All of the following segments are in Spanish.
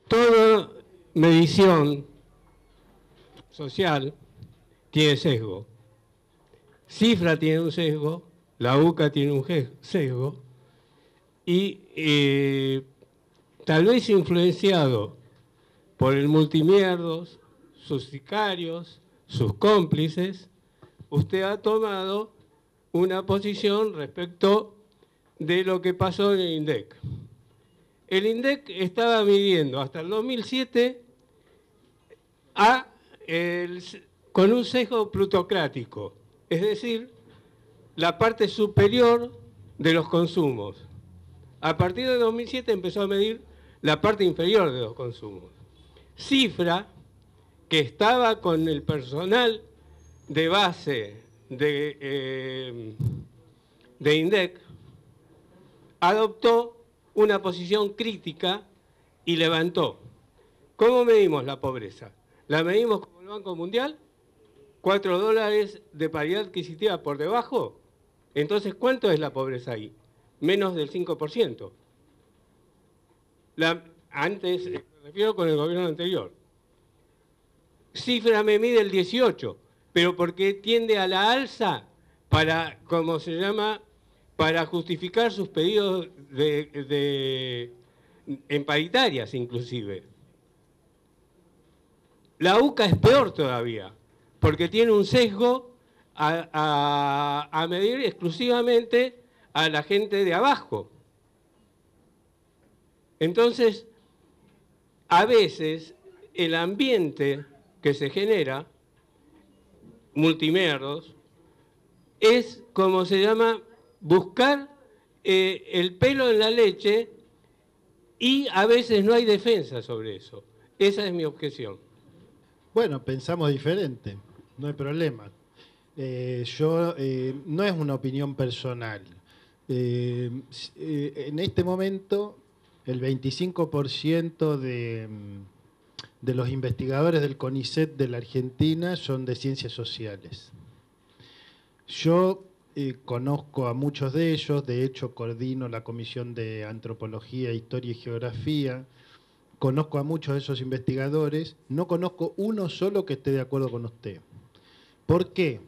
Toda medición social tiene sesgo. Cifra tiene un sesgo, la UCA tiene un sesgo, y tal vez influenciado por el multimierdos, sus sicarios, sus cómplices, usted ha tomado una posición respecto de lo que pasó en el INDEC. El INDEC estaba midiendo hasta el 2007 con un sesgo plutocrático, es decir, la parte superior de los consumos. A partir de 2007 empezó a medir la parte inferior de los consumos. Cifra que estaba con el personal de base de INDEC, adoptó una posición crítica y levantó. ¿Cómo medimos la pobreza? ¿La medimos como el Banco Mundial? $4 de paridad adquisitiva por debajo. Entonces, ¿cuánto es la pobreza ahí? Menos del 5%. Antes, me refiero con el gobierno anterior. Cifra me mide el 18%, pero porque tiende a la alza para, como se llama, para justificar sus pedidos en paritarias inclusive. La UCA es peor todavía, porque tiene un sesgo a medir exclusivamente a la gente de abajo. Entonces, a veces el ambiente que se genera, multimerdos, es como se llama buscar el pelo en la leche, y a veces no hay defensa sobre eso. Esa es mi objeción. Bueno, pensamos diferente, no hay problema. No es una opinión personal. En este momento, el 25% de los investigadores del CONICET de la Argentina son de ciencias sociales. Yo conozco a muchos de ellos, de hecho coordino la Comisión de Antropología, Historia y Geografía. Conozco a muchos de esos investigadores, no conozco uno solo que esté de acuerdo con usted. ¿Por qué?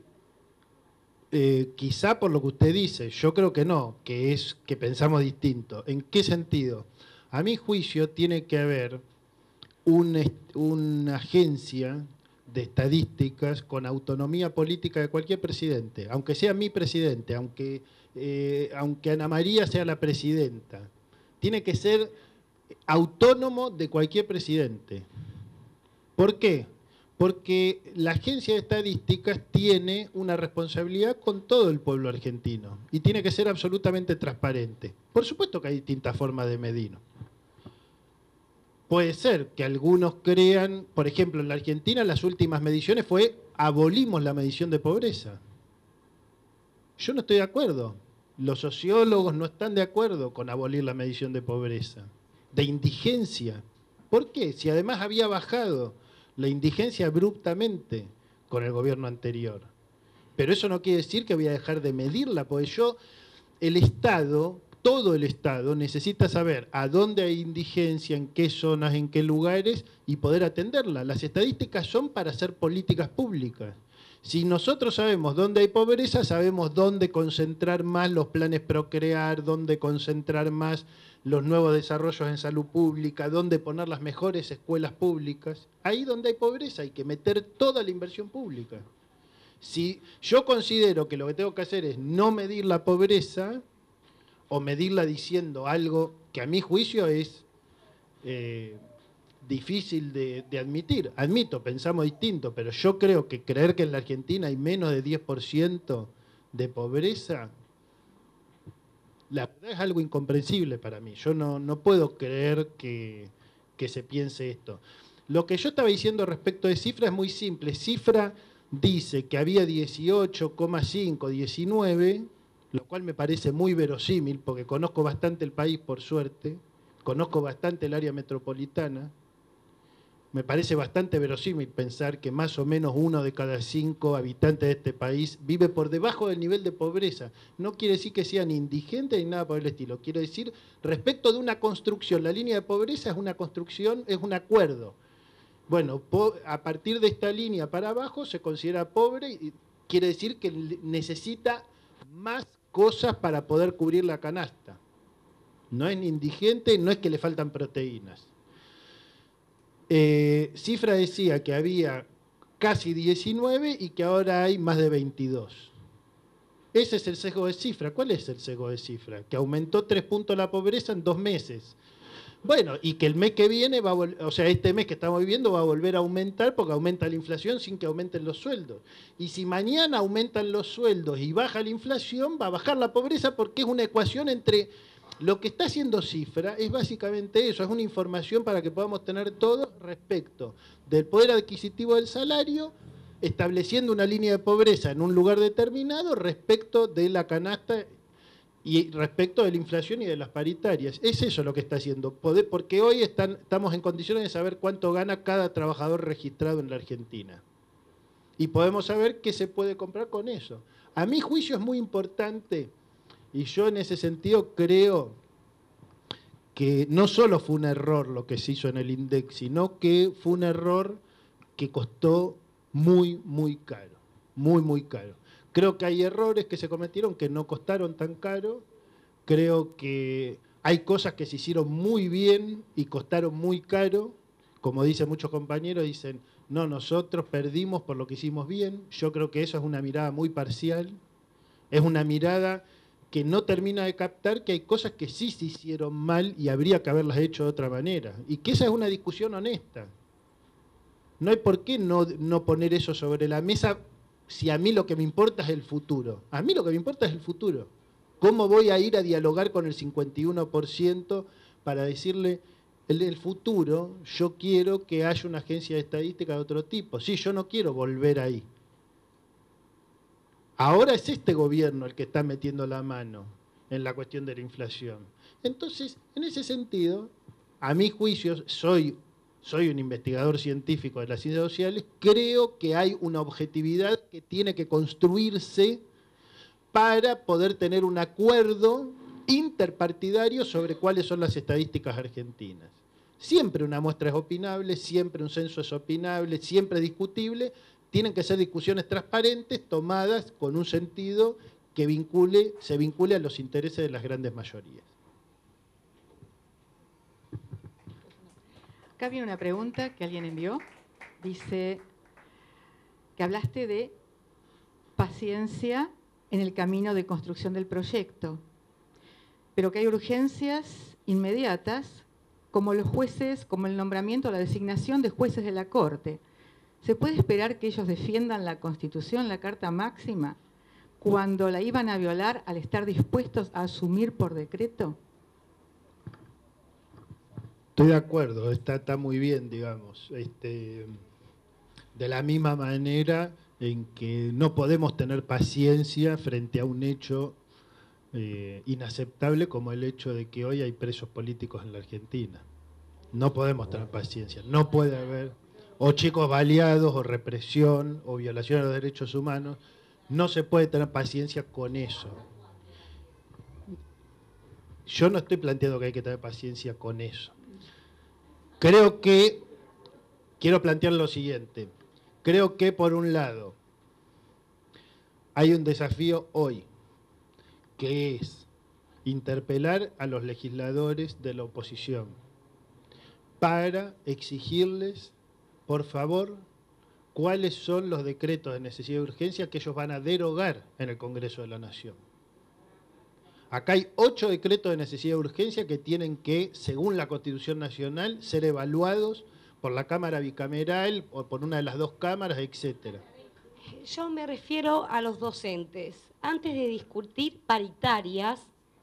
Quizá por lo que usted dice, yo creo que no, que es que pensamos distinto. ¿En qué sentido? A mi juicio tiene que haber una agencia de estadísticas con autonomía política de cualquier presidente, aunque sea mi presidente, aunque Ana María sea la presidenta. Tiene que ser autónomo de cualquier presidente. ¿Por qué? Porque la agencia de estadísticas tiene una responsabilidad con todo el pueblo argentino y tiene que ser absolutamente transparente. Por supuesto que hay distintas formas de medir. Puede ser que algunos crean, por ejemplo, en la Argentina las últimas mediciones fue abolimos la medición de pobreza. Yo no estoy de acuerdo. Los sociólogos no están de acuerdo con abolir la medición de pobreza, de indigencia. ¿Por qué? Si además había bajado la indigencia abruptamente con el gobierno anterior. Pero eso no quiere decir que voy a dejar de medirla, porque el Estado, todo el Estado, necesita saber a dónde hay indigencia, en qué zonas, en qué lugares, y poder atenderla. Las estadísticas son para hacer políticas públicas. Si nosotros sabemos dónde hay pobreza, sabemos dónde concentrar más los planes Procrear, dónde concentrar más los nuevos desarrollos en salud pública, dónde poner las mejores escuelas públicas. Ahí donde hay pobreza hay que meter toda la inversión pública. Si yo considero que lo que tengo que hacer es no medir la pobreza, o medirla diciendo algo que a mi juicio es difícil de admitir. Admito, pensamos distinto, pero yo creo que creer que en la Argentina hay menos de 10% de pobreza, la verdad es algo incomprensible para mí. Yo no puedo creer que se piense esto. Lo que yo estaba diciendo respecto de Cifra es muy simple. Cifra dice que había 18,5, 19, lo cual me parece muy verosímil, porque conozco bastante el país, por suerte, conozco bastante el área metropolitana, Me parece bastante verosímil pensar que más o menos 1 de cada 5 habitantes de este país vive por debajo del nivel de pobreza. No quiere decir que sean indigentes ni nada por el estilo. Quiero decir, respecto de una construcción, la línea de pobreza es una construcción, es un acuerdo. Bueno, a partir de esta línea para abajo se considera pobre y quiere decir que necesita más cosas para poder cubrir la canasta. No es ni indigente, no es que le faltan proteínas. Cifra decía que había casi 19 y que ahora hay más de 22. Ese es el sesgo de Cifra. ¿Cuál es el sesgo de Cifra? Que aumentó 3 puntos la pobreza en 2 meses. Bueno, y que el mes que viene, o sea, este mes que estamos viviendo va a volver a aumentar porque aumenta la inflación sin que aumenten los sueldos. Y si mañana aumentan los sueldos y baja la inflación, va a bajar la pobreza porque es una ecuación entre... Lo que está haciendo Cifra es básicamente eso, es una información para que podamos tener todo respecto del poder adquisitivo del salario, estableciendo una línea de pobreza en un lugar determinado respecto de la canasta y respecto de la inflación y de las paritarias. Es eso lo que está haciendo, porque hoy estamos en condiciones de saber cuánto gana cada trabajador registrado en la Argentina. Y podemos saber qué se puede comprar con eso. A mi juicio es muy importante... Y yo en ese sentido creo que no solo fue un error lo que se hizo en el INDEC, sino que fue un error que costó muy, muy caro. Muy, muy caro. Creo que hay errores que se cometieron que no costaron tan caro. Creo que hay cosas que se hicieron muy bien y costaron muy caro. Como dicen muchos compañeros, dicen, no, nosotros perdimos por lo que hicimos bien. Yo creo que eso es una mirada muy parcial. Es una mirada... que no termina de captar que hay cosas que sí se hicieron mal y habría que haberlas hecho de otra manera. Y que esa es una discusión honesta. No hay por qué no poner eso sobre la mesa si a mí lo que me importa es el futuro. A mí lo que me importa es el futuro. ¿Cómo voy a ir a dialogar con el 51% para decirle, en el futuro yo quiero que haya una agencia de estadística de otro tipo? Sí, yo no quiero volver ahí. Ahora es este gobierno el que está metiendo la mano en la cuestión de la inflación. Entonces, en ese sentido, a mi juicio, soy un investigador científico de las ciencias sociales, creo que hay una objetividad que tiene que construirse para poder tener un acuerdo interpartidario sobre cuáles son las estadísticas argentinas. Siempre una muestra es opinable, siempre un censo es opinable, siempre discutible. Tienen que ser discusiones transparentes, tomadas con un sentido que se vincule a los intereses de las grandes mayorías. Acá viene una pregunta que alguien envió. Dice que hablaste de paciencia en el camino de construcción del proyecto, pero que hay urgencias inmediatas, como los jueces, como el nombramiento o la designación de jueces de la Corte. ¿Se puede esperar que ellos defiendan la Constitución, la Carta Máxima, cuando la iban a violar al estar dispuestos a asumir por decreto? Estoy de acuerdo, está muy bien, digamos. De la misma manera en que no podemos tener paciencia frente a un hecho inaceptable como el hecho de que hoy hay presos políticos en la Argentina. No podemos tener paciencia, no puede haber... o chicos baleados, o represión, o violación a los derechos humanos. No se puede tener paciencia con eso. Yo no estoy planteando que hay que tener paciencia con eso. Quiero plantear lo siguiente. Creo que, por un lado, hay un desafío hoy, que es interpelar a los legisladores de la oposición para exigirles, por favor, cuáles son los decretos de necesidad y urgencia que ellos van a derogar en el Congreso de la Nación. Acá hay 8 decretos de necesidad y urgencia que tienen que, según la Constitución Nacional, ser evaluados por la Cámara Bicameral o por una de las 2 cámaras, etcétera. Yo me refiero a los docentes. Antes de discutir paritarias,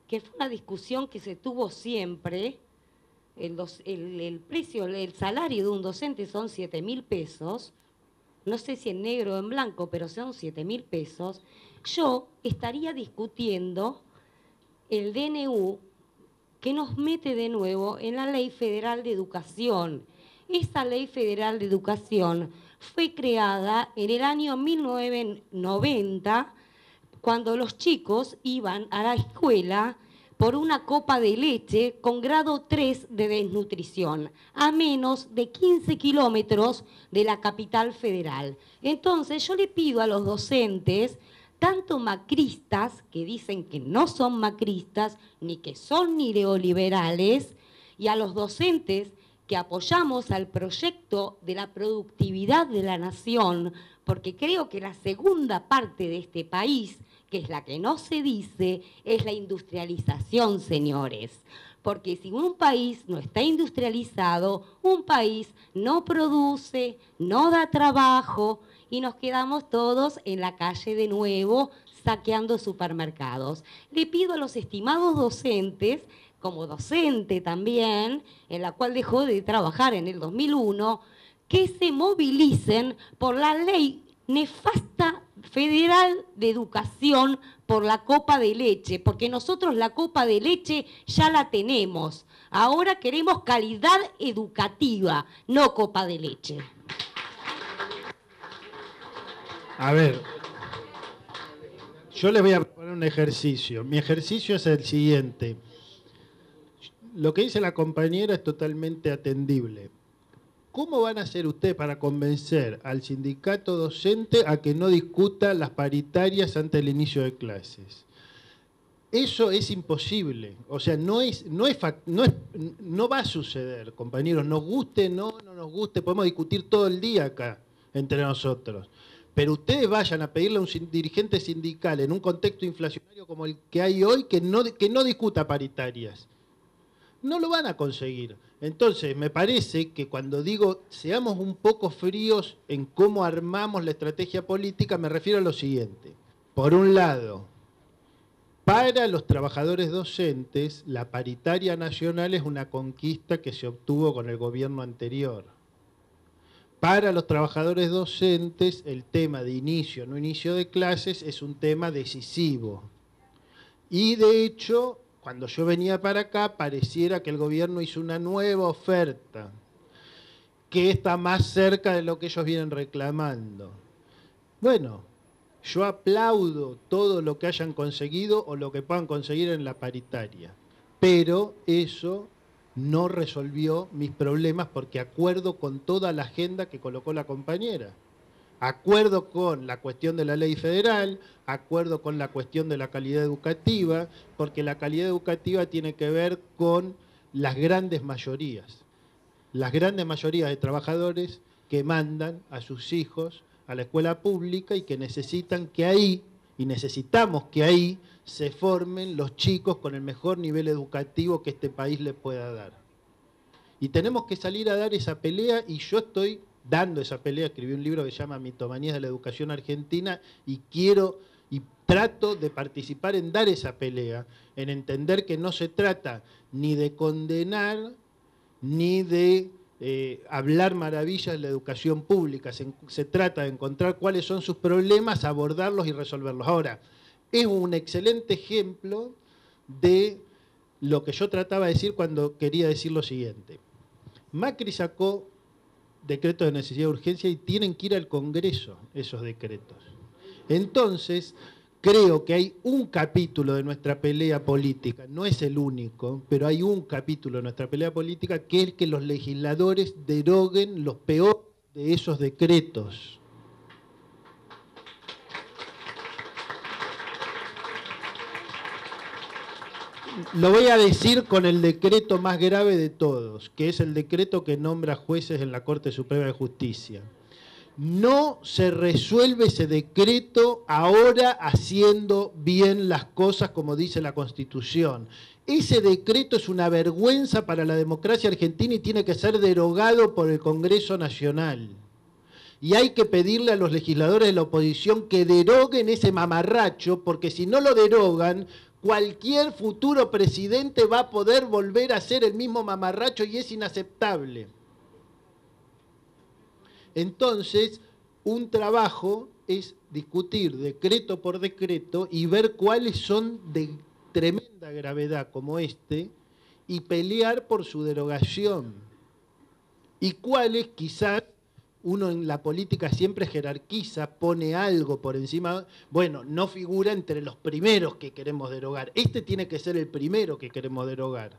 que fue una discusión que se tuvo siempre, el precio, el salario de un docente son 7.000 pesos, no sé si en negro o en blanco, pero son 7.000 pesos, yo estaría discutiendo el DNU que nos mete de nuevo en la Ley Federal de Educación, Esa Ley Federal de Educación fue creada en el año 1990, cuando los chicos iban a la escuela por una copa de leche con grado 3 de desnutrición, a menos de 15 kilómetros de la capital federal. Entonces yo le pido a los docentes, tanto macristas, que dicen que no son macristas, ni que son ni neoliberales, y a los docentes que apoyamos al proyecto de la productividad de la nación, porque creo que la segunda parte de este país, que es la que no se dice, es la industrialización, señores. Porque si un país no está industrializado, un país no produce, no da trabajo y nos quedamos todos en la calle de nuevo saqueando supermercados. Le pido a los estimados docentes, como docente también, en la cual dejó de trabajar en el 2001, que se movilicen por la ley nefasta federal de educación por la copa de leche, porque nosotros la copa de leche ya la tenemos. Ahora queremos calidad educativa, no copa de leche. A ver, yo les voy a proponer un ejercicio. Mi ejercicio es el siguiente. Lo que dice la compañera es totalmente atendible. ¿Cómo van a hacer ustedes para convencer al sindicato docente a que no discuta las paritarias antes del inicio de clases? Eso es imposible. O sea, no va a suceder, compañeros. Nos guste, no nos guste, podemos discutir todo el día acá entre nosotros. Pero ustedes vayan a pedirle a un dirigente sindical en un contexto inflacionario como el que hay hoy que no discuta paritarias. No lo van a conseguir. Entonces, me parece que cuando digo seamos un poco fríos en cómo armamos la estrategia política, me refiero a lo siguiente. Por un lado, para los trabajadores docentes, la paritaria nacional es una conquista que se obtuvo con el gobierno anterior. Para los trabajadores docentes, el tema de inicio o no inicio de clases es un tema decisivo. Y de hecho, cuando yo venía para acá, pareciera que el gobierno hizo una nueva oferta, que está más cerca de lo que ellos vienen reclamando. Bueno, yo aplaudo todo lo que hayan conseguido o lo que puedan conseguir en la paritaria, pero eso no resolvió mis problemas porque acuerdo con toda la agenda que colocó la compañera. Acuerdo con la cuestión de la ley federal, acuerdo con la cuestión de la calidad educativa, porque la calidad educativa tiene que ver con las grandes mayorías de trabajadores que mandan a sus hijos a la escuela pública y que necesitamos que ahí se formen los chicos con el mejor nivel educativo que este país les pueda dar. Y tenemos que salir a dar esa pelea y yo estoy dando esa pelea. Escribí un libro que se llama Mitomanías de la Educación Argentina y trato de participar en dar esa pelea, en entender que no se trata ni de condenar ni de hablar maravillas de la educación pública. Se trata de encontrar cuáles son sus problemas, abordarlos y resolverlos. Ahora, es un excelente ejemplo de lo que yo trataba de decir cuando quería decir lo siguiente. Macri sacó decretos de necesidad y urgencia y tienen que ir al Congreso esos decretos. Entonces, creo que hay un capítulo de nuestra pelea política, no es el único, pero hay un capítulo de nuestra pelea política que es que los legisladores deroguen los peores de esos decretos. Lo voy a decir con el decreto más grave de todos, que es el decreto que nombra jueces en la Corte Suprema de Justicia. No se resuelve ese decreto ahora haciendo bien las cosas como dice la Constitución. Ese decreto es una vergüenza para la democracia argentina y tiene que ser derogado por el Congreso Nacional. Y hay que pedirle a los legisladores de la oposición que deroguen ese mamarracho, porque si no lo derogan, cualquier futuro presidente va a poder volver a ser el mismo mamarracho y es inaceptable. Entonces, un trabajo es discutir decreto por decreto y ver cuáles son de tremenda gravedad como este y pelear por su derogación. y cuáles quizás uno en la política siempre jerarquiza, pone algo por encima, bueno, no figura entre los primeros que queremos derogar. Este tiene que ser el primero que queremos derogar.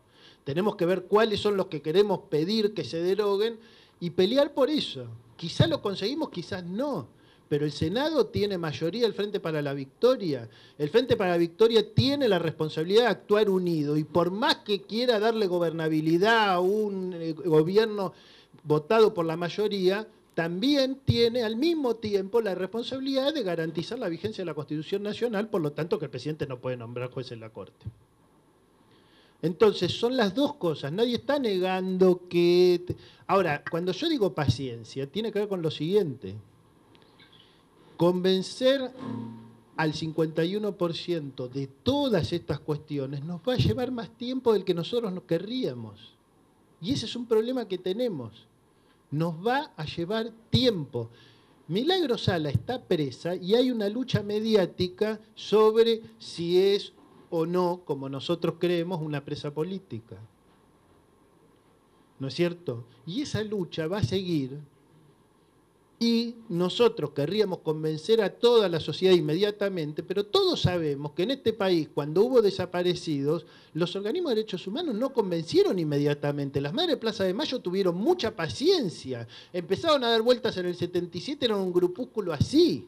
Tenemos que ver cuáles son los que queremos pedir que se deroguen y pelear por eso. Quizás lo conseguimos, quizás no. Pero el Senado tiene mayoría, el Frente para la Victoria. El Frente para la Victoria tiene la responsabilidad de actuar unido y por más que quiera darle gobernabilidad a un gobierno votado por la mayoría, también tiene al mismo tiempo la responsabilidad de garantizar la vigencia de la Constitución Nacional, por lo tanto que el presidente no puede nombrar jueces en la Corte. Entonces, son las dos cosas. Nadie está negando que... Ahora, cuando yo digo paciencia, tiene que ver con lo siguiente. Convencer al 51% de todas estas cuestiones nos va a llevar más tiempo del que nosotros nos querríamos. Y ese es un problema que tenemos. Nos va a llevar tiempo. Milagro Sala está presa y hay una lucha mediática sobre si es o no, como nosotros creemos, una presa política. ¿No es cierto? Y esa lucha va a seguir y nosotros querríamos convencer a toda la sociedad inmediatamente, pero todos sabemos que en este país, cuando hubo desaparecidos, los organismos de derechos humanos no convencieron inmediatamente. Las Madres de Plaza de Mayo tuvieron mucha paciencia. Empezaron a dar vueltas en el 77, eran un grupúsculo así.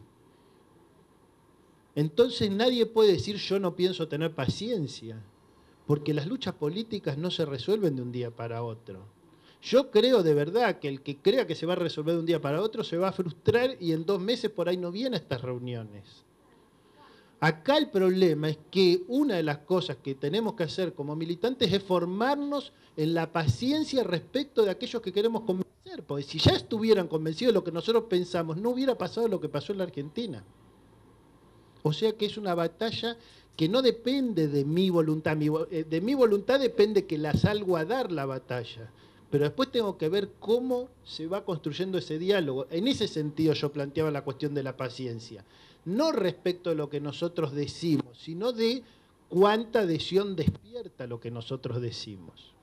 Entonces nadie puede decir yo no pienso tener paciencia, porque las luchas políticas no se resuelven de un día para otro. Yo creo de verdad que el que crea que se va a resolver de un día para otro se va a frustrar y en 2 meses por ahí no viene a estas reuniones. Acá el problema es que una de las cosas que tenemos que hacer como militantes es formarnos en la paciencia respecto de aquellos que queremos convencer, porque si ya estuvieran convencidos de lo que nosotros pensamos, no hubiera pasado lo que pasó en la Argentina. O sea que es una batalla que no depende de mi voluntad. De mi voluntad depende que la salgo a dar la batalla. Pero después tengo que ver cómo se va construyendo ese diálogo. En ese sentido yo planteaba la cuestión de la paciencia. No respecto de lo que nosotros decimos, sino de cuánta adhesión despierta lo que nosotros decimos.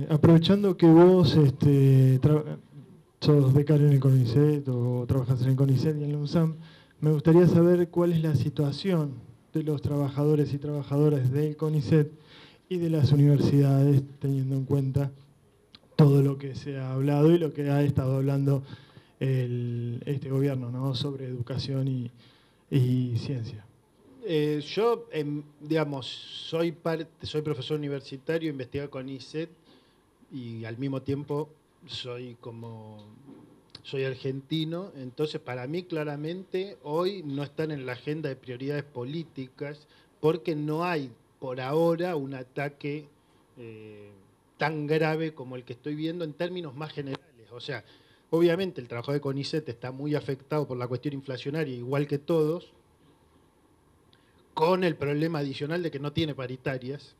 Aprovechando que vos sos becario en el CONICET o trabajas en el CONICET y en la UNSAM, me gustaría saber cuál es la situación de los trabajadores y trabajadoras del CONICET y de las universidades, teniendo en cuenta todo lo que se ha hablado y lo que ha estado hablando este gobierno, ¿no?, sobre educación y ciencia. Yo, digamos, soy profesor universitario, investigador con CONICET y al mismo tiempo soy argentino, entonces para mí claramente hoy no están en la agenda de prioridades políticas porque no hay por ahora un ataque tan grave como el que estoy viendo en términos más generales. O sea, obviamente el trabajo de CONICET está muy afectado por la cuestión inflacionaria, igual que todos, con el problema adicional de que no tiene paritarias.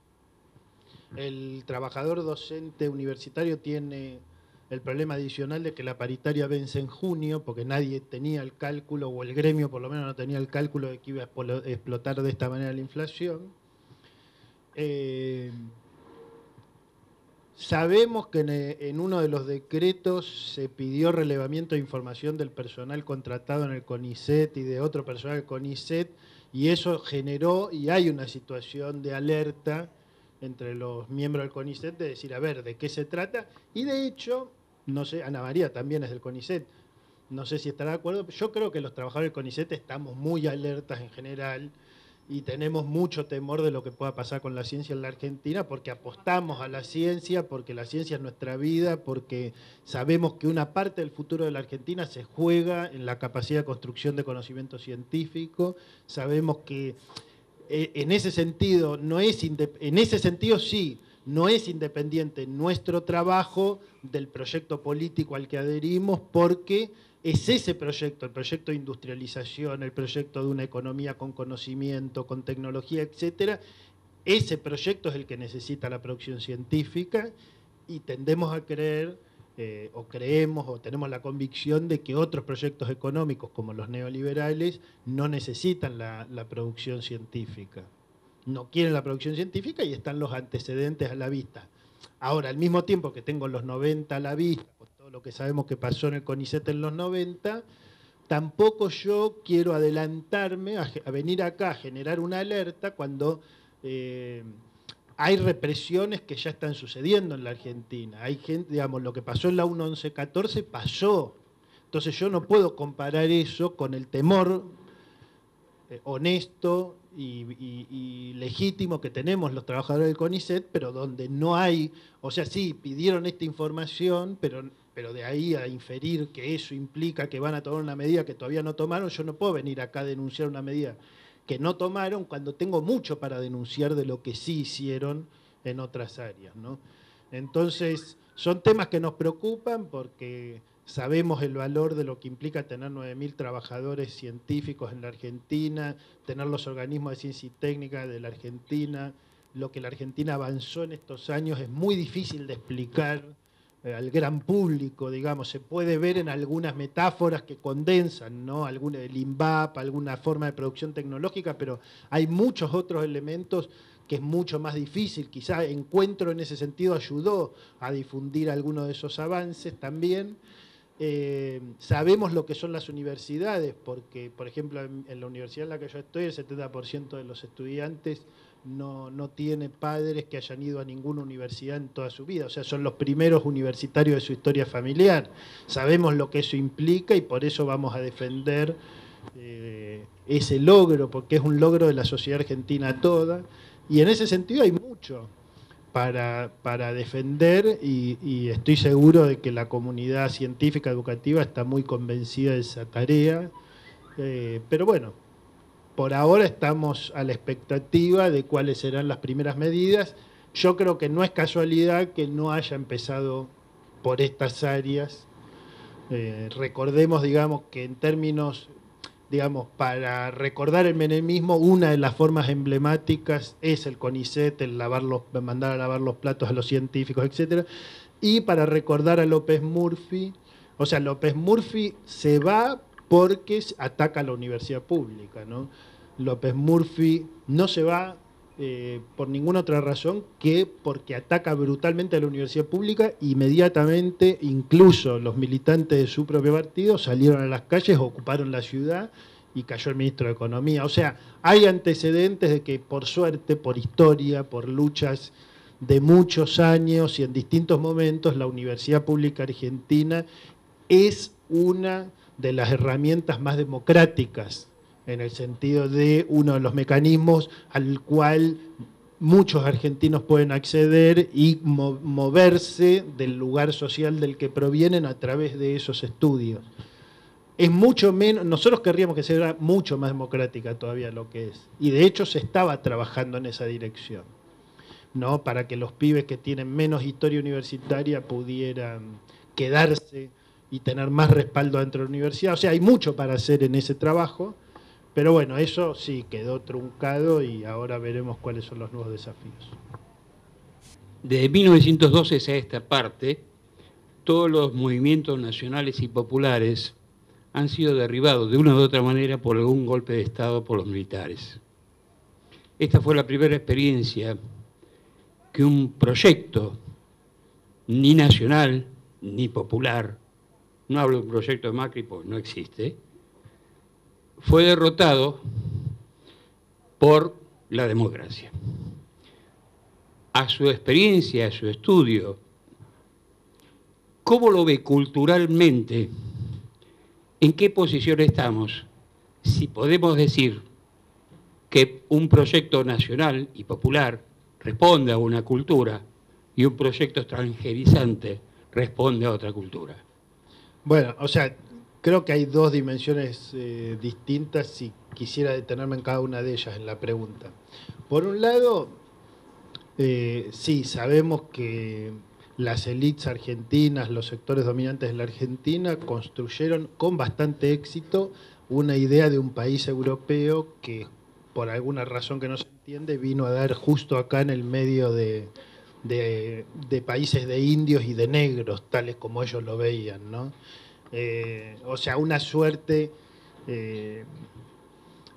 El trabajador docente universitario tiene el problema adicional de que la paritaria vence en junio, porque nadie tenía el cálculo, o el gremio por lo menos no tenía el cálculo de que iba a explotar de esta manera la inflación. Sabemos que en uno de los decretos se pidió relevamiento de información del personal contratado en el CONICET y de otro personal del CONICET, y eso generó, y hay una situación de alerta entre los miembros del CONICET de decir, a ver, ¿de qué se trata? Y de hecho, no sé, Ana María también es del CONICET, no sé si estará de acuerdo, yo creo que los trabajadores del CONICET estamos muy alertas en general y tenemos mucho temor de lo que pueda pasar con la ciencia en la Argentina porque apostamos a la ciencia, porque la ciencia es nuestra vida, porque sabemos que una parte del futuro de la Argentina se juega en la capacidad de construcción de conocimiento científico, sabemos que en ese sentido sí, no es independiente nuestro trabajo del proyecto político al que adherimos porque es ese proyecto, el proyecto de industrialización, el proyecto de una economía con conocimiento, con tecnología, etcétera. Ese proyecto es el que necesita la producción científica y tendemos a creer, o creemos, o tenemos la convicción de que otros proyectos económicos como los neoliberales no necesitan la producción científica. No quieren la producción científica y están los antecedentes a la vista. Ahora, al mismo tiempo que tengo los 90 a la vista, con todo lo que sabemos que pasó en el CONICET en los 90, tampoco yo quiero adelantarme a venir acá a generar una alerta cuando hay represiones que ya están sucediendo en la Argentina. Hay gente, digamos, lo que pasó en la 1114 pasó. Entonces yo no puedo comparar eso con el temor honesto y legítimo que tenemos los trabajadores del CONICET, pero donde no hay, o sea, sí, pidieron esta información, pero de ahí a inferir que eso implica que van a tomar una medida que todavía no tomaron, yo no puedo venir acá a denunciar una medida que no tomaron cuando tengo mucho para denunciar de lo que sí hicieron en otras áreas, ¿no? Entonces, son temas que nos preocupan porque sabemos el valor de lo que implica tener 9.000 trabajadores científicos en la Argentina, tener los organismos de ciencia y técnica de la Argentina. Lo que la Argentina avanzó en estos años es muy difícil de explicar al gran público, digamos. Se puede ver en algunas metáforas que condensan, ¿no? El INVAP, alguna forma de producción tecnológica, pero hay muchos otros elementos que es mucho más difícil. Quizá Encuentro en ese sentido ayudó a difundir algunos de esos avances también. Sabemos lo que son las universidades, porque, por ejemplo, en la universidad en la que yo estoy, el 70% de los estudiantes no tiene padres que hayan ido a ninguna universidad en toda su vida. O sea, son los primeros universitarios de su historia familiar. Sabemos lo que eso implica y por eso vamos a defender ese logro, porque es un logro de la sociedad argentina toda. Y en ese sentido hay mucho para defender y estoy seguro de que la comunidad científica educativa está muy convencida de esa tarea, pero bueno, por ahora estamos a la expectativa de cuáles serán las primeras medidas. Yo creo que no es casualidad que no haya empezado por estas áreas. Recordemos, digamos, que en términos, digamos, para recordar el menemismo, una de las formas emblemáticas es el CONICET, el mandar a lavar los platos a los científicos, etc. Y para recordar a López Murphy, o sea, López Murphy se va porque ataca a la universidad pública, ¿no? López Murphy no se va por ninguna otra razón que porque ataca brutalmente a la universidad pública. Inmediatamente, incluso los militantes de su propio partido salieron a las calles, ocuparon la ciudad y cayó el ministro de Economía. O sea, hay antecedentes de que, por suerte, por historia, por luchas de muchos años y en distintos momentos, la universidad pública argentina es una de las herramientas más democráticas, en el sentido de uno de los mecanismos al cual muchos argentinos pueden acceder y moverse del lugar social del que provienen a través de esos estudios. Es mucho menos, nosotros querríamos que sea mucho más democrática todavía lo que es, y de hecho se estaba trabajando en esa dirección, ¿no? Para que los pibes que tienen menos historia universitaria pudieran quedarse y tener más respaldo dentro de la universidad. O sea, hay mucho para hacer en ese trabajo, pero bueno, eso sí quedó truncado y ahora veremos cuáles son los nuevos desafíos. Desde 1912 a esta parte, todos los movimientos nacionales y populares han sido derribados de una u otra manera por algún golpe de Estado por los militares. Esta fue la primera experiencia que un proyecto, ni nacional ni popular, no hablo de un proyecto de Macri porque no existe, fue derrotado por la democracia. A su experiencia, a su estudio, ¿cómo lo ve culturalmente? ¿En qué posición estamos? Si podemos decir que un proyecto nacional y popular responde a una cultura y un proyecto extranjerizante responde a otra cultura. Bueno, o sea, creo que hay dos dimensiones distintas y quisiera detenerme en cada una de ellas en la pregunta. Por un lado, sí, sabemos que las élites argentinas, los sectores dominantes de la Argentina, construyeron con bastante éxito una idea de un país europeo que, por alguna razón que no se entiende, vino a dar justo acá en el medio de países de indios y de negros, tales como ellos lo veían, ¿no? O sea, una suerte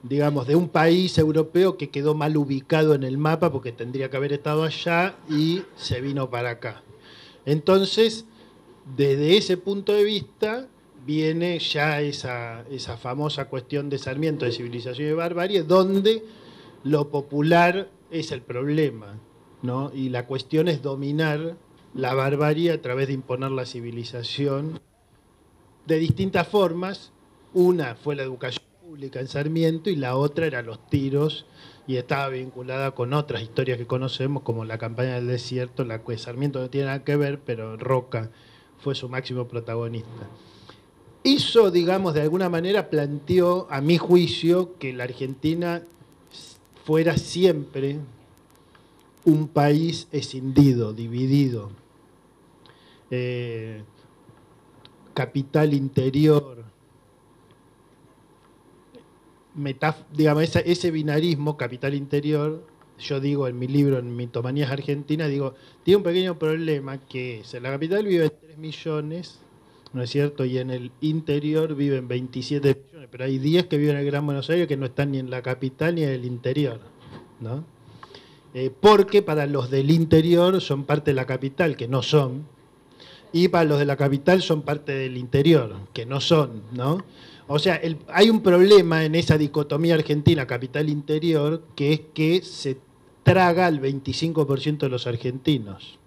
digamos, de un país europeo que quedó mal ubicado en el mapa porque tendría que haber estado allá y se vino para acá. Entonces, desde ese punto de vista, viene ya esa famosa cuestión de Sarmiento, de civilización y barbarie, donde lo popular es el problema, ¿no? Y la cuestión es dominar la barbarie a través de imponer la civilización de distintas formas. Una fue la educación pública en Sarmiento y la otra era los tiros, y estaba vinculada con otras historias que conocemos, como la campaña del desierto, la que Sarmiento no tiene nada que ver, pero Roca fue su máximo protagonista. Eso, digamos, de alguna manera planteó, a mi juicio, que la Argentina fuera siempre un país escindido, dividido. Capital interior, digamos, ese binarismo, capital interior, yo digo en mi libro, en Mitomanías Argentinas, digo, tiene un pequeño problema, que es, en la capital viven 3 millones, ¿no es cierto? Y en el interior viven 27 millones, pero hay 10 que viven en el Gran Buenos Aires que no están ni en la capital ni en el interior, ¿no? Porque para los del interior son parte de la capital, que no son, y para los de la capital son parte del interior, que no son, ¿no? O sea, hay un problema en esa dicotomía argentina capital-interior, que es que se traga al 25% de los argentinos.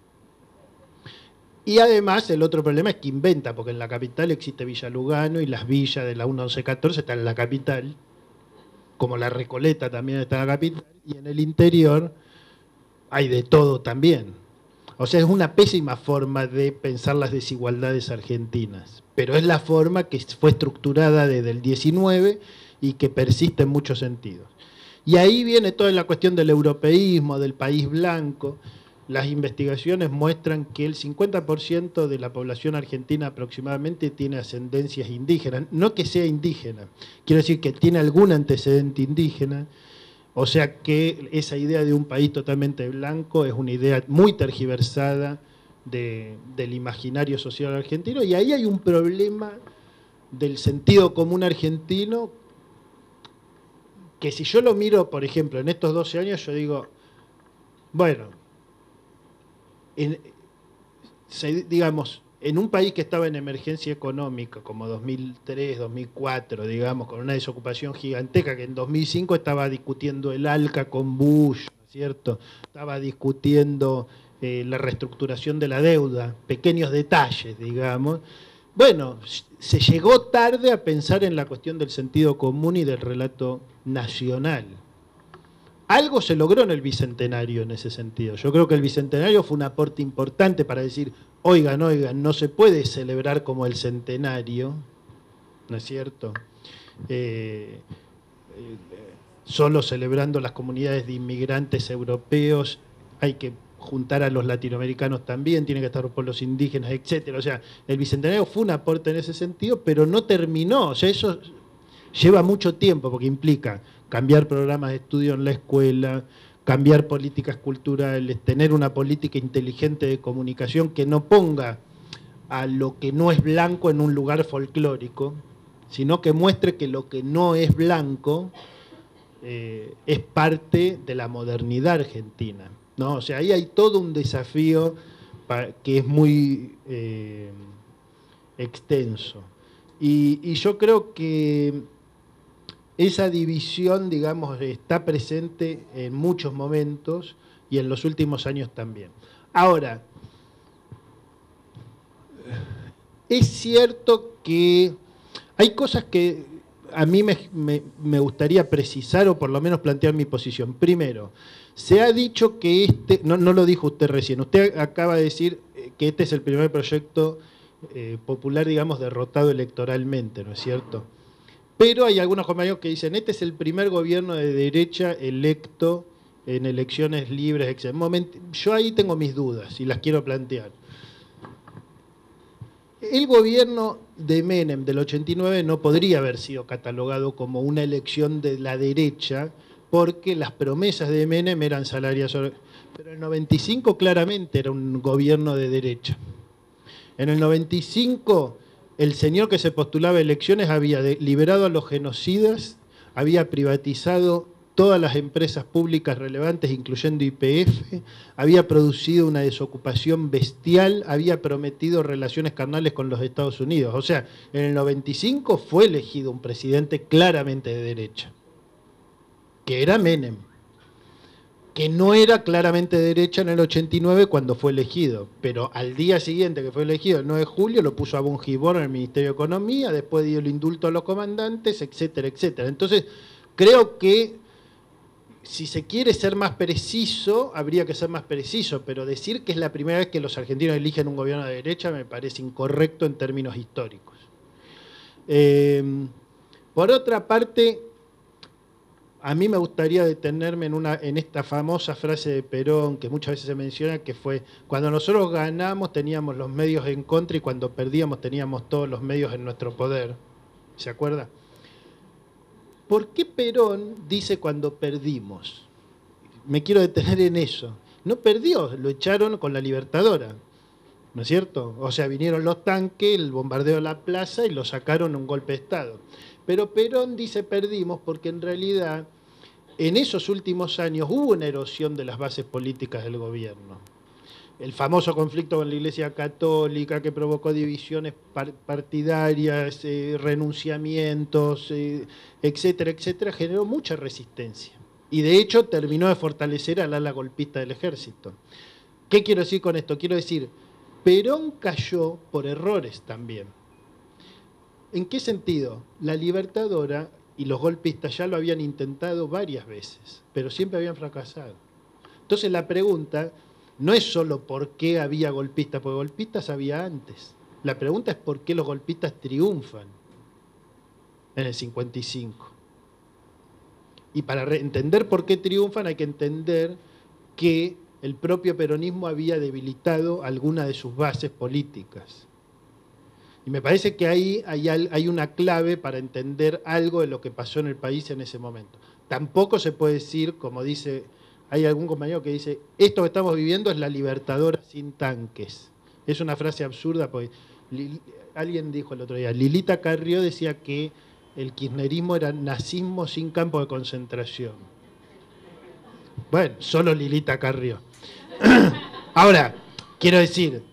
Y además el otro problema es que inventa, porque en la capital existe Villa Lugano y las villas de la 1114 están en la capital, como la Recoleta también está en la capital, y en el interior hay de todo también. O sea, es una pésima forma de pensar las desigualdades argentinas, pero es la forma que fue estructurada desde el 19 y que persiste en muchos sentidos. Y ahí viene toda la cuestión del europeísmo, del país blanco. Las investigaciones muestran que el 50% de la población argentina aproximadamente tiene ascendencias indígenas. No que sea indígena, quiero decir que tiene algún antecedente indígena. O sea que esa idea de un país totalmente blanco es una idea muy tergiversada del imaginario social argentino, y ahí hay un problema del sentido común argentino que, si yo lo miro, por ejemplo, en estos 12 años, yo digo, bueno, digamos, en un país que estaba en emergencia económica, como 2003, 2004, digamos, con una desocupación gigantesca, que en 2005 estaba discutiendo el ALCA con Bush, ¿cierto? Estaba discutiendo la reestructuración de la deuda, pequeños detalles, digamos. Bueno, se llegó tarde a pensar en la cuestión del sentido común y del relato nacional. Algo se logró en el Bicentenario en ese sentido. Yo creo que el Bicentenario fue un aporte importante para decir, oigan, no se puede celebrar como el centenario, ¿no es cierto? Solo celebrando las comunidades de inmigrantes europeos, hay que juntar a los latinoamericanos también, tienen que estar los pueblos indígenas, etcétera. O sea, el Bicentenario fue un aporte en ese sentido, pero no terminó. O sea, eso lleva mucho tiempo, porque implica cambiar programas de estudio en la escuela, cambiar políticas culturales, tener una política inteligente de comunicación que no ponga a lo que no es blanco en un lugar folclórico, sino que muestre que lo que no es blanco es parte de la modernidad argentina, ¿no? O sea, ahí hay todo un desafío que es muy extenso. Y yo creo que esa división, digamos, está presente en muchos momentos y en los últimos años también. Ahora, es cierto que hay cosas que a mí me gustaría precisar, o por lo menos plantear mi posición. Primero, se ha dicho que no lo dijo usted recién, usted acaba de decir que este es el primer proyecto popular, digamos, derrotado electoralmente, ¿no es cierto? Pero hay algunos compañeros que dicen, este es el primer gobierno de derecha electo en elecciones libres, etc. Yo ahí tengo mis dudas y las quiero plantear. El gobierno de Menem del 89 no podría haber sido catalogado como una elección de la derecha, porque las promesas de Menem eran salarios. Pero en el 95 claramente era un gobierno de derecha. En el 95... el señor que se postulaba a elecciones había liberado a los genocidas, había privatizado todas las empresas públicas relevantes, incluyendo YPF, había producido una desocupación bestial, había prometido relaciones carnales con los Estados Unidos. O sea, en el 95 fue elegido un presidente claramente de derecha, que era Menem, que no era claramente de derecha en el 89 cuando fue elegido, pero al día siguiente que fue elegido, el 9 de julio, lo puso a Bungiborn en el Ministerio de Economía, después dio el indulto a los comandantes, etcétera, etcétera. Entonces, creo que si se quiere ser más preciso, habría que ser más preciso, pero decir que es la primera vez que los argentinos eligen un gobierno de derecha me parece incorrecto en términos históricos. Por otra parte, a mí me gustaría detenerme en esta famosa frase de Perón, que muchas veces se menciona, que fue: cuando nosotros ganamos teníamos los medios en contra y cuando perdíamos teníamos todos los medios en nuestro poder. ¿Se acuerda? ¿Por qué Perón dice cuando perdimos? Me quiero detener en eso. No perdió, lo echaron con la Libertadora, ¿no es cierto? O sea, vinieron los tanques, el bombardeo a la plaza y lo sacaron un golpe de Estado. Pero Perón dice perdimos porque en realidad en esos últimos años hubo una erosión de las bases políticas del gobierno. El famoso conflicto con la Iglesia Católica que provocó divisiones partidarias, renunciamientos, etcétera, etcétera, generó mucha resistencia. Y de hecho terminó de fortalecer al ala golpista del ejército. ¿Qué quiero decir con esto? Quiero decir, Perón cayó por errores también. ¿En qué sentido? La Libertadora y los golpistas ya lo habían intentado varias veces, pero siempre habían fracasado. Entonces la pregunta no es solo por qué había golpistas, porque golpistas había antes. La pregunta es por qué los golpistas triunfan en el 55. Y para entender por qué triunfan hay que entender que el propio peronismo había debilitado alguna de sus bases políticas. Y me parece que ahí hay una clave para entender algo de lo que pasó en el país en ese momento. Tampoco se puede decir, como dice, hay algún compañero que dice, esto que estamos viviendo es la Libertadora sin tanques. Es una frase absurda porque alguien dijo el otro día, Lilita Carrió decía que el kirchnerismo era nazismo sin campo de concentración. Bueno, solo Lilita Carrió. Ahora, quiero decir,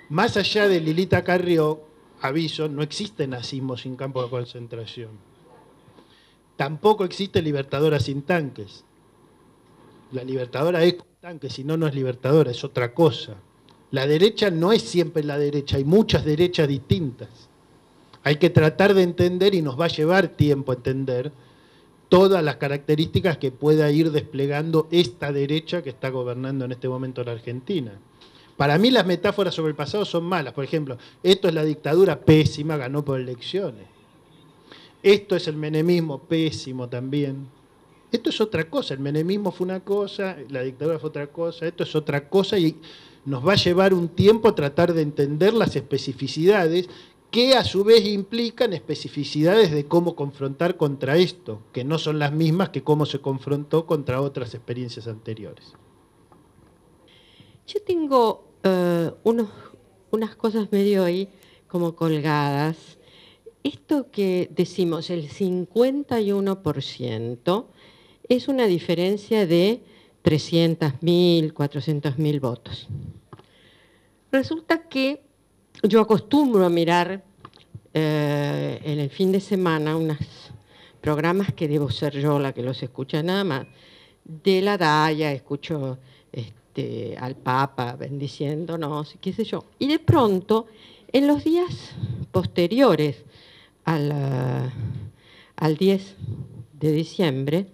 más allá de Lilita Carrió, aviso, no existe nazismo sin campo de concentración. Tampoco existe Libertadora sin tanques. La Libertadora es con tanques, si no, no es Libertadora, es otra cosa. La derecha no es siempre la derecha, hay muchas derechas distintas. Hay que tratar de entender, y nos va a llevar tiempo entender, todas las características que pueda ir desplegando esta derecha que está gobernando en este momento la Argentina. Para mí las metáforas sobre el pasado son malas. Por ejemplo, esto es la dictadura pésima, ganó por elecciones. Esto es el menemismo pésimo también. Esto es otra cosa, el menemismo fue una cosa, la dictadura fue otra cosa, esto es otra cosa y nos va a llevar un tiempo tratar de entender las especificidades que a su vez implican especificidades de cómo confrontar contra esto, que no son las mismas que cómo se confrontó contra otras experiencias anteriores. Yo tengo unas cosas medio ahí como colgadas. Esto que decimos, el 51%, es una diferencia de 300.000, 400.000 votos. Resulta que yo acostumbro a mirar en el fin de semana unos programas que debo ser yo la que los escucha nada más, de la Daya, escucho al Papa bendiciéndonos, qué sé yo. Y de pronto, en los días posteriores al 10 de diciembre,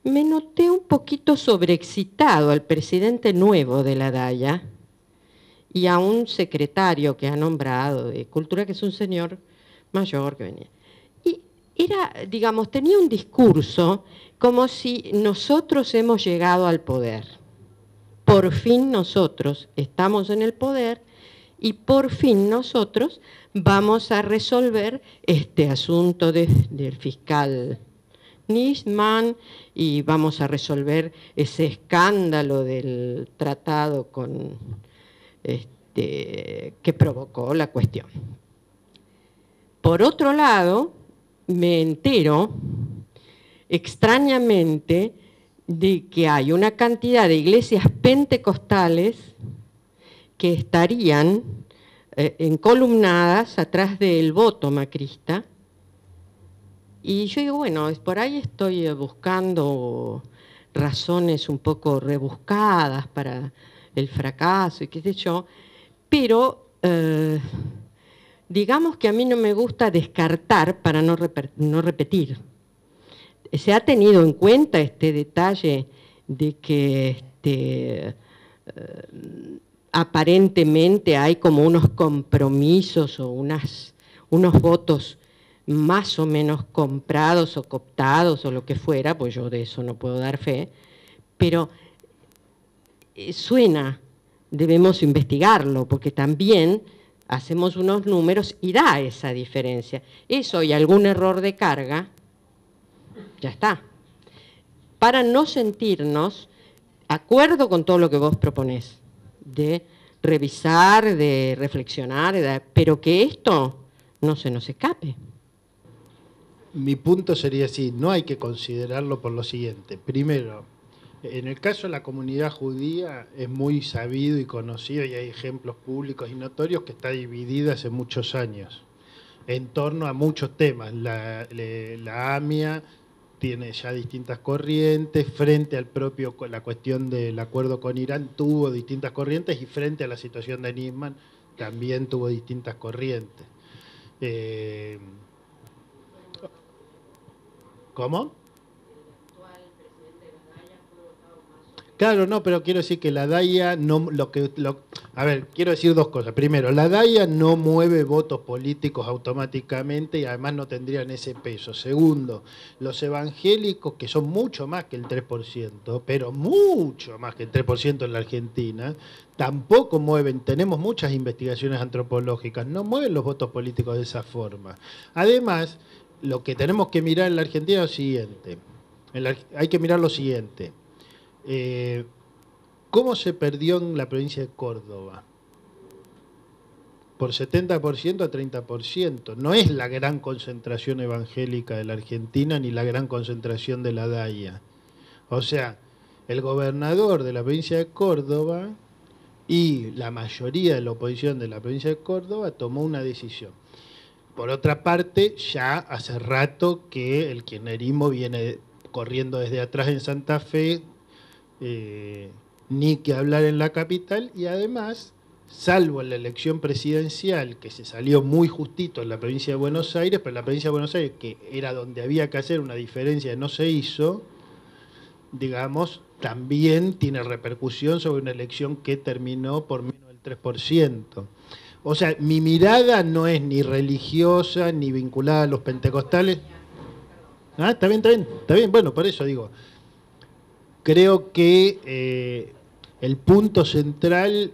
me noté un poquito sobreexcitado al presidente nuevo de la Daya y a un secretario que ha nombrado de Cultura, que es un señor mayor que venía. Y era, digamos, tenía un discurso como si nosotros hemos llegado al poder. Por fin nosotros estamos en el poder y por fin nosotros vamos a resolver este asunto del fiscal Nisman y vamos a resolver ese escándalo del tratado que provocó la cuestión. Por otro lado, me entero extrañamente de que hay una cantidad de iglesias pentecostales que estarían encolumnadas atrás del voto macrista. Y yo digo, bueno, por ahí estoy buscando razones un poco rebuscadas para el fracaso y qué sé yo, pero digamos que a mí no me gusta descartar para no repetir. Se ha tenido en cuenta este detalle de que aparentemente hay como unos compromisos o unos votos más o menos comprados o cooptados o lo que fuera, pues yo de eso no puedo dar fe, pero suena, debemos investigarlo, porque también hacemos unos números y da esa diferencia. Eso y algún error de carga, ya está. Para no sentirnos, acuerdo con todo lo que vos proponés, de revisar, de reflexionar, pero que esto no se nos escape. Mi punto sería así, no hay que considerarlo por lo siguiente. Primero, en el caso de la comunidad judía es muy sabido y conocido y hay ejemplos públicos y notorios que está dividida hace muchos años en torno a muchos temas. La AMIA tiene ya distintas corrientes, frente al la cuestión del acuerdo con Irán tuvo distintas corrientes y frente a la situación de Nisman también tuvo distintas corrientes. ¿Cómo? Claro, no, pero quiero decir que la DAIA no a ver, quiero decir dos cosas. Primero, la DAIA no mueve votos políticos automáticamente y además no tendrían ese peso. Segundo, los evangélicos, que son mucho más que el 3%, pero mucho más que el 3% en la Argentina, tampoco mueven, tenemos muchas investigaciones antropológicas, no mueven los votos políticos de esa forma. Además, lo que tenemos que mirar en la Argentina es lo siguiente. Hay que mirar lo siguiente. ¿Cómo se perdió en la provincia de Córdoba? Por 70% a 30%. No es la gran concentración evangélica de la Argentina ni la gran concentración de la DAIA. O sea, el gobernador de la provincia de Córdoba y la mayoría de la oposición de la provincia de Córdoba tomó una decisión. Por otra parte, ya hace rato que el kirchnerismo viene corriendo desde atrás en Santa Fe, ni que hablar en la capital, y además, salvo en la elección presidencial, que se salió muy justito en la provincia de Buenos Aires, pero en la provincia de Buenos Aires, que era donde había que hacer una diferencia y no se hizo, digamos, también tiene repercusión sobre una elección que terminó por menos del 3%. O sea, mi mirada no es ni religiosa, ni vinculada a los pentecostales. Ah, está bien. Bueno, por eso digo, creo que el punto central,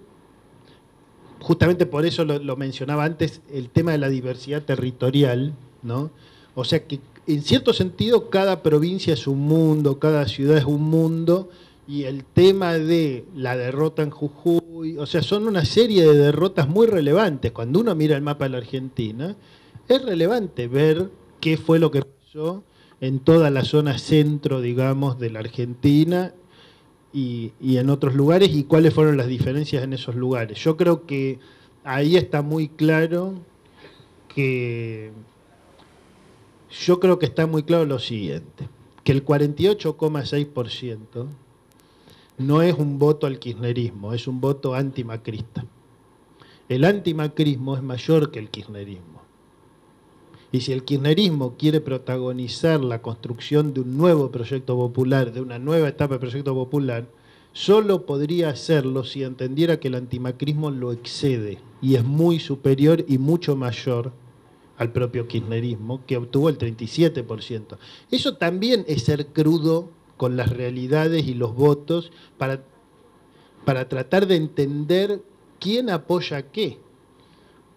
justamente por eso lo mencionaba antes, el tema de la diversidad territorial, ¿no? O sea que en cierto sentido cada provincia es un mundo, cada ciudad es un mundo, y el tema de la derrota en Jujuy, o sea, son una serie de derrotas muy relevantes. Cuando uno mira el mapa de la Argentina, es relevante ver qué fue lo que pasó en toda la zona centro, digamos, de la Argentina y en otros lugares, y cuáles fueron las diferencias en esos lugares. Yo creo que ahí está muy claro lo siguiente, que el 48,6% no es un voto al kirchnerismo, es un voto antimacrista. El antimacrismo es mayor que el kirchnerismo. Y si el kirchnerismo quiere protagonizar la construcción de un nuevo proyecto popular, de una nueva etapa de proyecto popular, solo podría hacerlo si entendiera que el antimacrismo lo excede y es muy superior y mucho mayor al propio kirchnerismo, que obtuvo el 37%. Eso también es ser crudo con las realidades y los votos para tratar de entender quién apoya qué.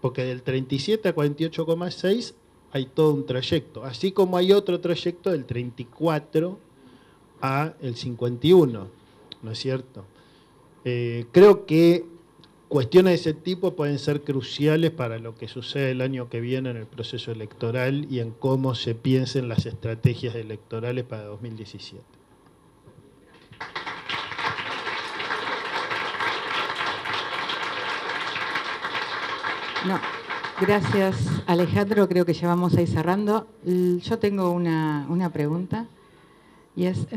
Porque del 37 a 48,6 hay todo un trayecto, así como hay otro trayecto del 34 a el 51, ¿no es cierto? Creo que cuestiones de ese tipo pueden ser cruciales para lo que sucede el año que viene en el proceso electoral y en cómo se piensen las estrategias electorales para 2017. No, gracias Alejandro, creo que ya vamos a ir cerrando. Yo tengo una pregunta y es,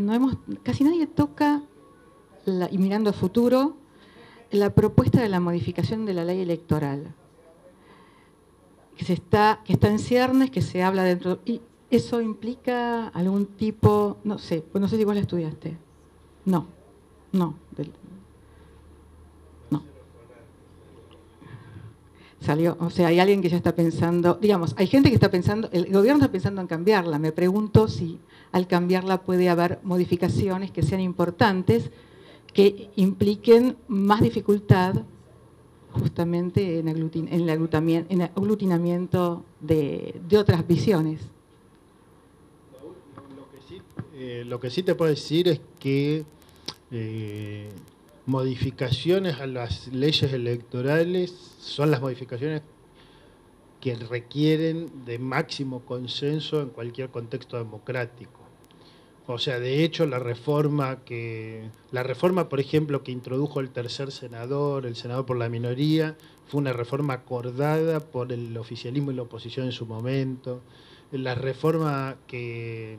casi nadie toca, y mirando a futuro, la propuesta de la modificación de la ley electoral, que está en ciernes, que se habla dentro, y eso implica algún tipo, no sé si vos la estudiaste. No. Salió, o sea, hay alguien que ya está pensando, digamos, hay gente que está pensando, el gobierno está pensando en cambiarla. Me pregunto si al cambiarla puede haber modificaciones que sean importantes, que impliquen más dificultad justamente en el aglutinamiento de otras visiones. Lo que sí te puedo decir es que modificaciones a las leyes electorales son las modificaciones que requieren de máximo consenso en cualquier contexto democrático. O sea, de hecho, la reforma, por ejemplo, que introdujo el tercer senador, el senador por la minoría, fue una reforma acordada por el oficialismo y la oposición en su momento. La reforma que,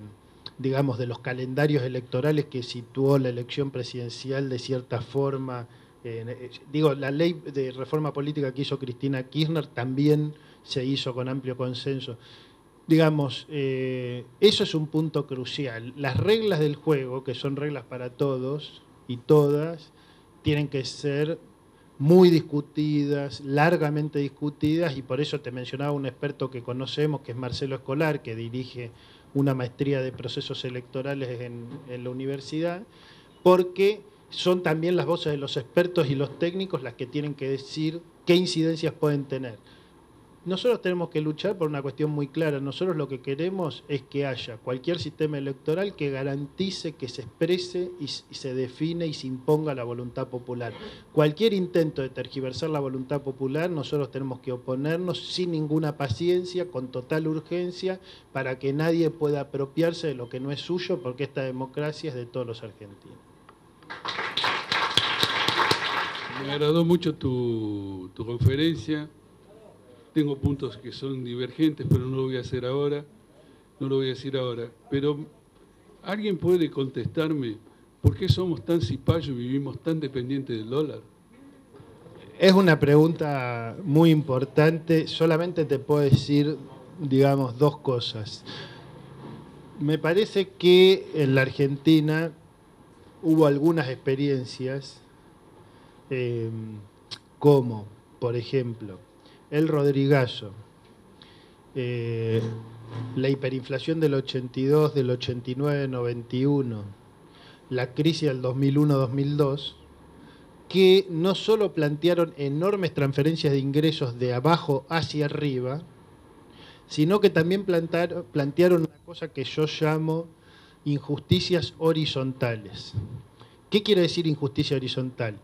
digamos, de los calendarios electorales que situó la elección presidencial de cierta forma, la ley de reforma política que hizo Cristina Kirchner también se hizo con amplio consenso. Digamos, eso es un punto crucial. Las reglas del juego, que son reglas para todos y todas, tienen que ser muy discutidas, largamente discutidas, y por eso te mencionaba un experto que conocemos, que es Marcelo Escolar, que dirige una maestría de procesos electorales en la universidad, porque son también las voces de los expertos y los técnicos las que tienen que decir qué incidencias pueden tener. Nosotros tenemos que luchar por una cuestión muy clara. Nosotros lo que queremos es que haya cualquier sistema electoral que garantice que se exprese y se define y se imponga la voluntad popular. Cualquier intento de tergiversar la voluntad popular, nosotros tenemos que oponernos sin ninguna paciencia, con total urgencia, para que nadie pueda apropiarse de lo que no es suyo, porque esta democracia es de todos los argentinos. Me agradó mucho tu conferencia. Tengo puntos que son divergentes, pero no lo voy a hacer ahora, no lo voy a decir ahora. Pero, ¿alguien puede contestarme por qué somos tan cipayos y vivimos tan dependientes del dólar? Es una pregunta muy importante. Solamente te puedo decir, digamos, dos cosas. Me parece que en la Argentina hubo algunas experiencias, como, por ejemplo, el Rodrigazo, la hiperinflación del 82, del 89, 91, la crisis del 2001-2002, que no solo plantearon enormes transferencias de ingresos de abajo hacia arriba, sino que también plantearon una cosa que yo llamo injusticias horizontales. ¿Qué quiere decir injusticia horizontal?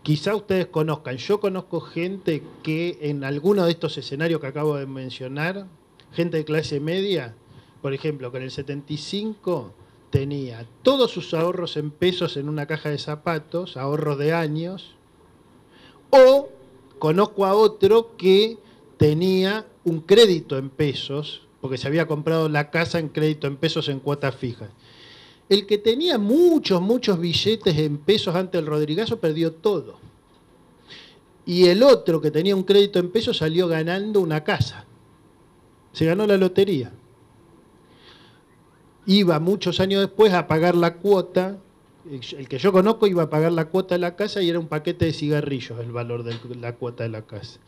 Quizá ustedes conozcan, yo conozco gente que en alguno de estos escenarios que acabo de mencionar, gente de clase media, por ejemplo, que en el 75 tenía todos sus ahorros en pesos en una caja de zapatos, ahorros de años, o conozco a otro que tenía un crédito en pesos, porque se había comprado la casa en crédito en pesos en cuotas fijas. El que tenía muchos billetes en pesos antes del Rodrigazo perdió todo. Y el otro que tenía un crédito en pesos salió ganando una casa. Se ganó la lotería. Iba muchos años después a pagar la cuota. El que yo conozco iba a pagar la cuota de la casa y era un paquete de cigarrillos el valor de la cuota de la casa.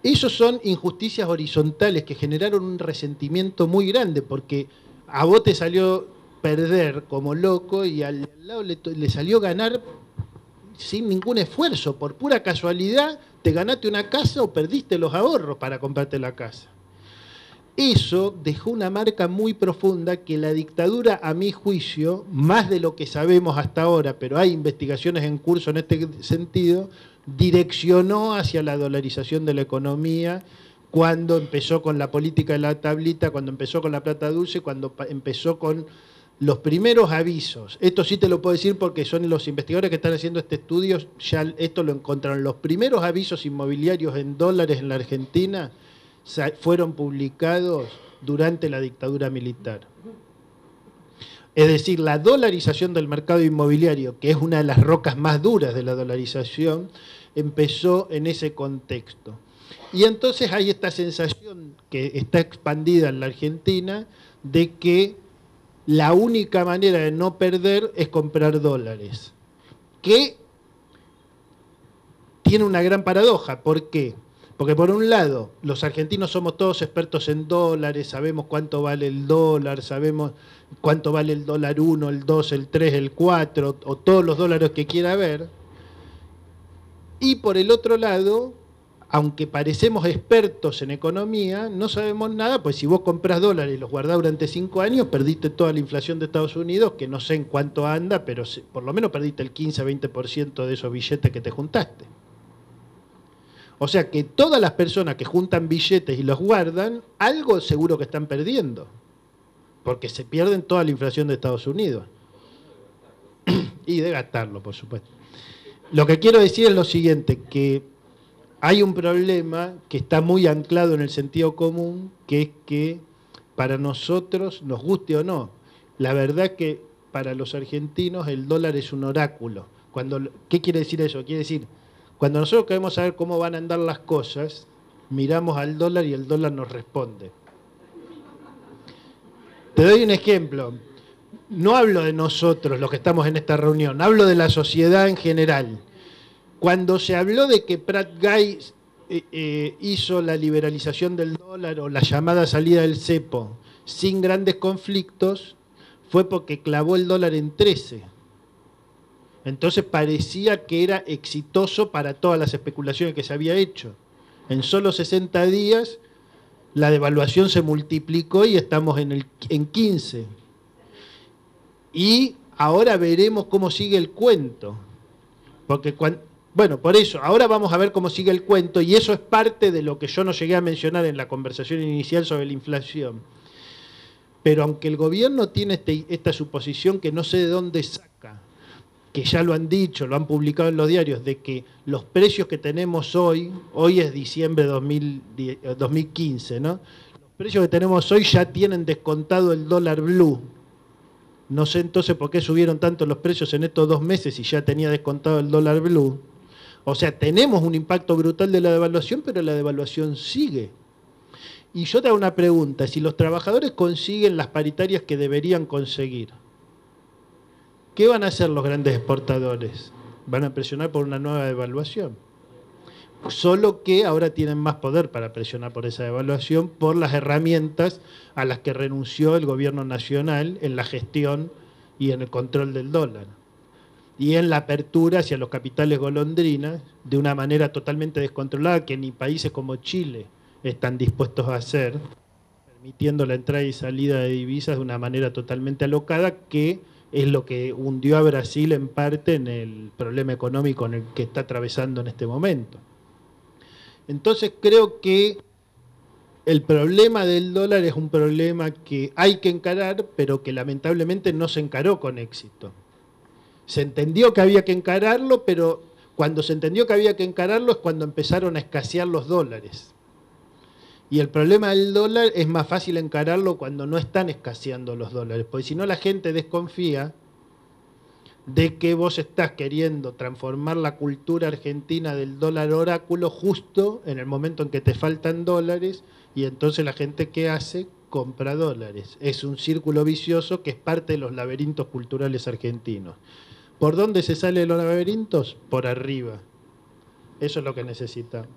Esos son injusticias horizontales que generaron un resentimiento muy grande, porque a vos te salió perder como loco y al lado le salió ganar sin ningún esfuerzo. Por pura casualidad te ganaste una casa o perdiste los ahorros para comprarte la casa. Eso dejó una marca muy profunda que la dictadura, a mi juicio, más de lo que sabemos hasta ahora, pero hay investigaciones en curso en este sentido, direccionó hacia la dolarización de la economía cuando empezó con la política de la tablita, cuando empezó con la plata dulce, cuando empezó con los primeros avisos. Esto sí te lo puedo decir porque son los investigadores que están haciendo este estudio, ya esto lo encontraron. Los primeros avisos inmobiliarios en dólares en la Argentina fueron publicados durante la dictadura militar. Es decir, la dolarización del mercado inmobiliario, que es una de las rocas más duras de la dolarización, empezó en ese contexto. Y entonces hay esta sensación que está expandida en la Argentina de que la única manera de no perder es comprar dólares, que tiene una gran paradoja. ¿Por qué? Porque por un lado, los argentinos somos todos expertos en dólares, sabemos cuánto vale el dólar, sabemos cuánto vale el dólar 1, el 2, el 3, el 4, o todos los dólares que quiera haber. Y por el otro lado, aunque parecemos expertos en economía, no sabemos nada, pues si vos comprás dólares y los guardás durante 5 años, perdiste toda la inflación de Estados Unidos, que no sé en cuánto anda, pero por lo menos perdiste el 15-20% de esos billetes que te juntaste. O sea que todas las personas que juntan billetes y los guardan, algo seguro que están perdiendo, porque se pierden toda la inflación de Estados Unidos. Y de gastarlo, por supuesto. Lo que quiero decir es lo siguiente, que hay un problema que está muy anclado en el sentido común, que es que para nosotros, nos guste o no, la verdad que para los argentinos el dólar es un oráculo. ¿Qué quiere decir eso? Quiere decir, cuando nosotros queremos saber cómo van a andar las cosas, miramos al dólar y el dólar nos responde. Te doy un ejemplo. No hablo de nosotros, los que estamos en esta reunión, hablo de la sociedad en general. Cuando se habló de que Prat-Gay hizo la liberalización del dólar o la llamada salida del cepo sin grandes conflictos, fue porque clavó el dólar en 13. Entonces parecía que era exitoso para todas las especulaciones que se había hecho. En solo 60 días la devaluación se multiplicó y estamos en 15. Y ahora veremos cómo sigue el cuento. Porque bueno, por eso, ahora vamos a ver cómo sigue el cuento, y eso es parte de lo que yo no llegué a mencionar en la conversación inicial sobre la inflación. Pero aunque el gobierno tiene esta suposición que no sé de dónde saca, que ya lo han dicho, lo han publicado en los diarios, de que los precios que tenemos hoy es diciembre de 2015, ¿no? Los precios que tenemos hoy ya tienen descontado el dólar blue. No sé entonces por qué subieron tanto los precios en estos 2 meses y ya tenía descontado el dólar blue. O sea, tenemos un impacto brutal de la devaluación, pero la devaluación sigue. Y yo te hago una pregunta, si los trabajadores consiguen las paritarias que deberían conseguir, ¿qué van a hacer los grandes exportadores? Van a presionar por una nueva devaluación. Solo que ahora tienen más poder para presionar por esa devaluación por las herramientas a las que renunció el gobierno nacional en la gestión y en el control del dólar. Y en la apertura hacia los capitales golondrinas de una manera totalmente descontrolada que ni países como Chile están dispuestos a hacer, permitiendo la entrada y salida de divisas de una manera totalmente alocada, que es lo que hundió a Brasil en parte en el problema económico en el que está atravesando en este momento. Entonces creo que el problema del dólar es un problema que hay que encarar, pero que lamentablemente no se encaró con éxito. Se entendió que había que encararlo, pero cuando se entendió que había que encararlo es cuando empezaron a escasear los dólares. Y el problema del dólar es más fácil encararlo cuando no están escaseando los dólares, porque si no la gente desconfía de que vos estás queriendo transformar la cultura argentina del dólar oráculo justo en el momento en que te faltan dólares, y entonces la gente ¿qué hace? Compra dólares. Es un círculo vicioso que es parte de los laberintos culturales argentinos. ¿Por dónde se sale de los laberintos? Por arriba. Eso es lo que necesitamos.